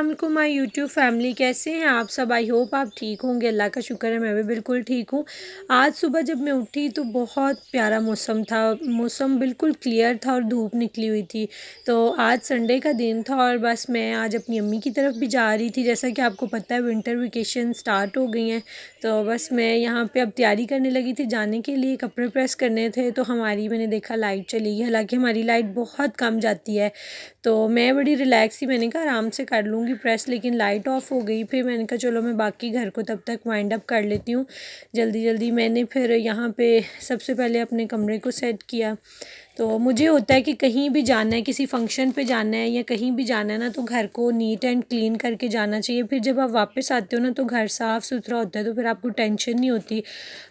अस्सलाम वालेकुम my YouTube family, कैसे हैं आप सब। आई होप आप ठीक होंगे। अल्लाह का शुक्र है मैं भी बिल्कुल ठीक हूँ। आज सुबह जब मैं उठी तो बहुत प्यारा मौसम था। मौसम बिल्कुल क्लियर था और धूप निकली हुई थी। तो आज संडे का दिन था और बस मैं आज अपनी अम्मी की तरफ भी जा रही थी। जैसा कि आपको पता है विंटर वेकेशन स्टार्ट हो गई हैं, तो बस मैं यहाँ पे अब तैयारी करने लगी थी जाने के लिए। कपड़े प्रेस करने थे तो मैंने देखा लाइट चली गई। हालांकि हमारी लाइट बहुत कम जाती है, तो मैं बड़ी रिलैक्स थी। मैंने कहा आराम से कर लूँगी प्रेस, लेकिन लाइट ऑफ हो गई। फिर मैंने कहा चलो मैं बाकी घर को तब तक वाइंड अप कर लेती हूँ जल्दी जल्दी। मैंने फिर यहाँ पे सबसे पहले अपने कमरे को सेट किया। तो मुझे होता है कि कहीं भी जाना है, किसी फंक्शन पे जाना है या कहीं भी जाना है ना, तो घर को नीट एंड क्लीन करके जाना चाहिए। फिर जब आप वापस आते हो ना तो घर साफ़ सुथरा होता है, तो फिर आपको टेंशन नहीं होती,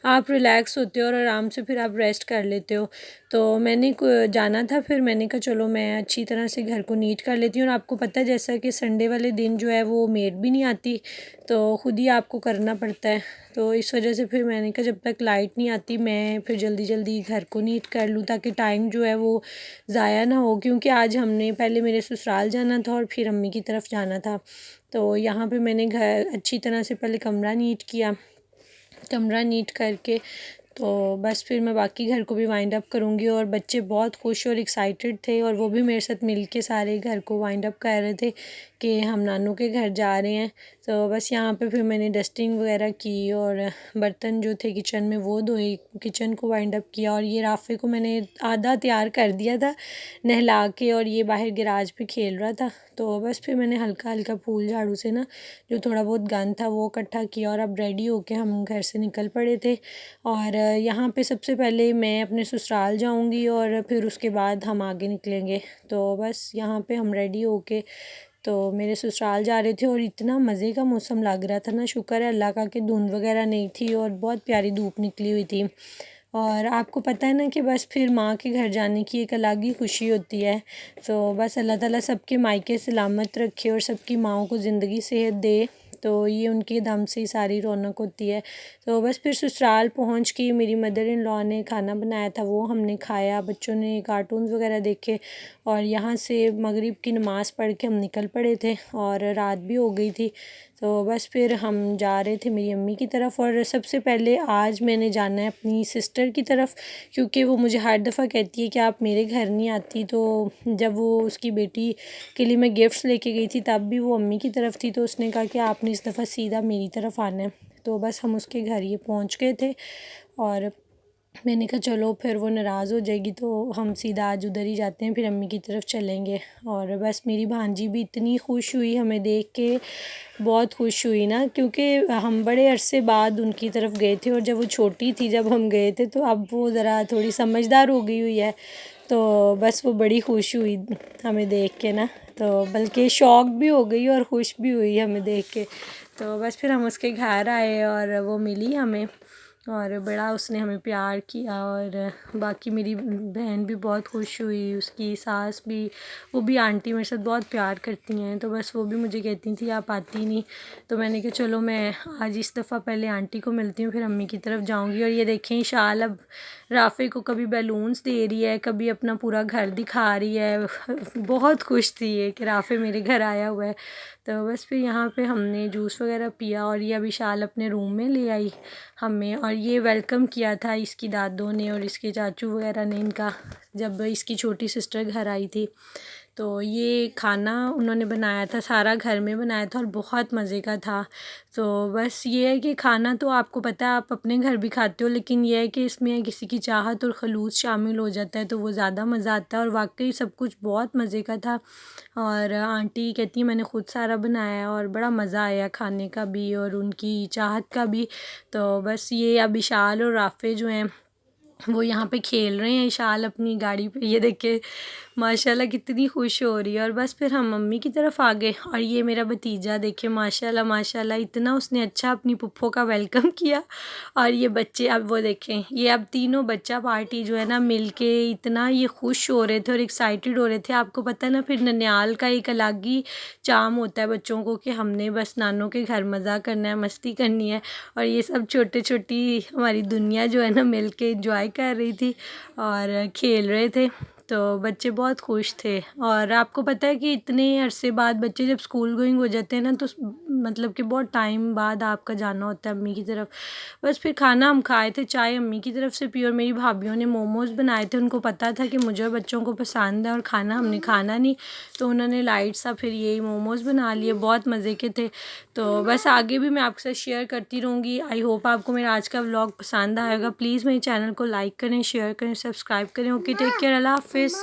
आप रिलैक्स होते हो और आराम से फिर आप रेस्ट कर लेते हो। तो मैंने जाना था, फिर मैंने कहा चलो मैं अच्छी तरह से घर को नीट कर लेती हूँ। और आपको पता है जैसा कि संडे वाले दिन जो है वो मेड भी नहीं आती, तो ख़ुद ही आपको करना पड़ता है। तो इस वजह से फिर मैंने कहा जब तक लाइट नहीं आती मैं फिर जल्दी जल्दी घर को नीट कर लूँ, ताकि टाइम जो है वो ज़ाया ना हो। क्योंकि आज हमने पहले मेरे ससुराल जाना था और फिर अम्मी की तरफ जाना था। तो यहाँ पे मैंने घर अच्छी तरह से पहले कमरा नीट किया। कमरा नीट करके तो बस फिर मैं बाकी घर को भी वाइंड अप करूँगी। और बच्चे बहुत खुश और एक्साइटेड थे और वो भी मेरे साथ मिल के सारे घर को वाइंड अप कर रहे थे कि हम नानू के घर जा रहे हैं। तो बस यहाँ पे फिर मैंने डस्टिंग वगैरह की और बर्तन जो थे किचन में वो धोए, किचन को वाइंड अप किया। और ये राफ़े को मैंने आधा तैयार कर दिया था नहला के, और ये बाहर गैराज पे खेल रहा था। तो बस फिर मैंने हल्का हल्का फूल झाड़ू से ना जो थोड़ा बहुत गंद था वो इकट्ठा किया और अब रेडी होके हम घर से निकल पड़े थे। और यहाँ पे सबसे पहले मैं अपने ससुराल जाऊँगी और फिर उसके बाद हम आगे निकलेंगे। तो बस यहाँ पे हम रेडी होके तो मेरे ससुराल जा रहे थे और इतना मज़े का मौसम लग रहा था ना, शुक्र है अल्लाह का कि धुंध वगैरह नहीं थी और बहुत प्यारी धूप निकली हुई थी। और आपको पता है ना कि बस फिर माँ के घर जाने की एक अलग ही खुशी होती है। तो बस अल्लाह ताला सबके मायके सलामत रखे और सबकी माँओं को ज़िंदगी सेहत दे, तो ये उनके दम से ही सारी रौनक होती है। तो बस फिर ससुराल पहुंच के मेरी मदर इन लॉ ने खाना बनाया था, वो हमने खाया, बच्चों ने कार्टून्स वगैरह देखे और यहाँ से मगरिब की नमाज़ पढ़ के हम निकल पड़े थे और रात भी हो गई थी। तो बस फिर हम जा रहे थे मेरी अम्मी की तरफ। और सबसे पहले आज मैंने जाना है अपनी सिस्टर की तरफ, क्योंकि वो मुझे हर दफ़ा कहती है कि आप मेरे घर नहीं आती। तो जब वो उसकी बेटी के लिए मैं गिफ्ट्स लेके गई थी तब भी वो अम्मी की तरफ थी, तो उसने कहा कि आपने इस दफ़ा सीधा मेरी तरफ आना है। तो बस हम उसके घर ये पहुंच गए थे और मैंने कहा चलो फिर वो नाराज़ हो जाएगी तो हम सीधा आज उधर ही जाते हैं, फिर अम्मी की तरफ चलेंगे। और बस मेरी भांजी भी इतनी खुश हुई हमें देख के, बहुत खुश हुई ना, क्योंकि हम बड़े अरसे बाद उनकी तरफ गए थे और जब वो छोटी थी जब हम गए थे, तो अब वो ज़रा थोड़ी समझदार हो गई हुई है। तो बस वो बड़ी खुश हुई हमें देख के ना, तो बल्कि शौक भी हो गई और खुश भी हुई हमें देख के। तो बस फिर हम उसके घर आए और वो मिली हमें और बड़ा उसने हमें प्यार किया। और बाकी मेरी बहन भी बहुत खुश हुई, उसकी सास भी, वो भी आंटी मेरे साथ बहुत प्यार करती हैं। तो बस वो भी मुझे कहती थी आप आती नहीं, तो मैंने कहा चलो मैं आज इस दफ़ा पहले आंटी को मिलती हूँ फिर अम्मी की तरफ जाऊँगी। और ये देखें शाल अब राफ़े को कभी बैलून्स दे रही है, कभी अपना पूरा घर दिखा रही है। बहुत खुश थी ये कि राफ़े मेरे घर आया हुआ है। तो बस फिर यहाँ पे हमने जूस वगैरह पिया और ये अभी शाल अपने रूम में ले आई हमें। और ये वेलकम किया था इसकी दादों ने और इसके चाचू वगैरह ने इनका, जब इसकी छोटी सिस्टर घर आई थी। तो ये खाना उन्होंने बनाया था, सारा घर में बनाया था और बहुत मज़े का था। तो बस ये है कि खाना तो आपको पता है आप अपने घर भी खाते हो, लेकिन ये है कि इसमें किसी की चाहत और खलूस शामिल हो जाता है तो वो ज़्यादा मज़ा आता है। और वाकई सब कुछ बहुत मज़े का था। और आंटी कहती है मैंने ख़ुद सारा बनाया और बड़ा मज़ा आया खाने का भी और उनकी चाहत का भी। तो बस ये अब इशाल और राफ़े जो हैं वो यहाँ पे खेल रहे हैं। इशाल अपनी गाड़ी पे, ये देखे माशाल्लाह कितनी खुश हो रही है। और बस फिर हम मम्मी की तरफ आ गए और ये मेरा भतीजा देखे माशाल्लाह माशाल्लाह इतना उसने अच्छा अपनी पुप्पो का वेलकम किया। और ये बच्चे अब वो देखें, ये अब तीनों बच्चा पार्टी जो है ना मिल के इतना ये खुश हो रहे थे और एक्साइटेड हो रहे थे। आपको पता है ना फिर ननियाल का एक अलग ही चाम होता है बच्चों को कि हमने बस नानों के घर मज़ा करना है, मस्ती करनी है। और ये सब छोटे छोटी हमारी दुनिया जो है ना मिल के इंजॉय कर रही थी और खेल रहे थे। तो बच्चे बहुत खुश थे। और आपको पता है कि इतने अरसे बाद बच्चे जब स्कूल गोइंग हो जाते हैं ना, तो मतलब कि बहुत टाइम बाद आपका जाना होता है अम्मी की तरफ। बस फिर खाना हम खाए थे, चाय अम्मी की तरफ से पी और मेरी भाभीयों ने मोमोज़ बनाए थे। उनको पता था कि मुझे और बच्चों को पसंद है और खाना हमने खाना नहीं, तो उन्होंने लाइट सा फिर यही मोमोज़ बना लिए, बहुत मज़े के थे। तो बस आगे भी मैं आपके साथ शेयर करती रहूँगी। आई होप आपको मेरा आज का व्लॉग पसंद आएगा। प्लीज़ मेरे चैनल को लाइक करें, शेयर करें, सब्सक्राइब करें। ओके, टेक केयर, अल्लाह हाफिज़।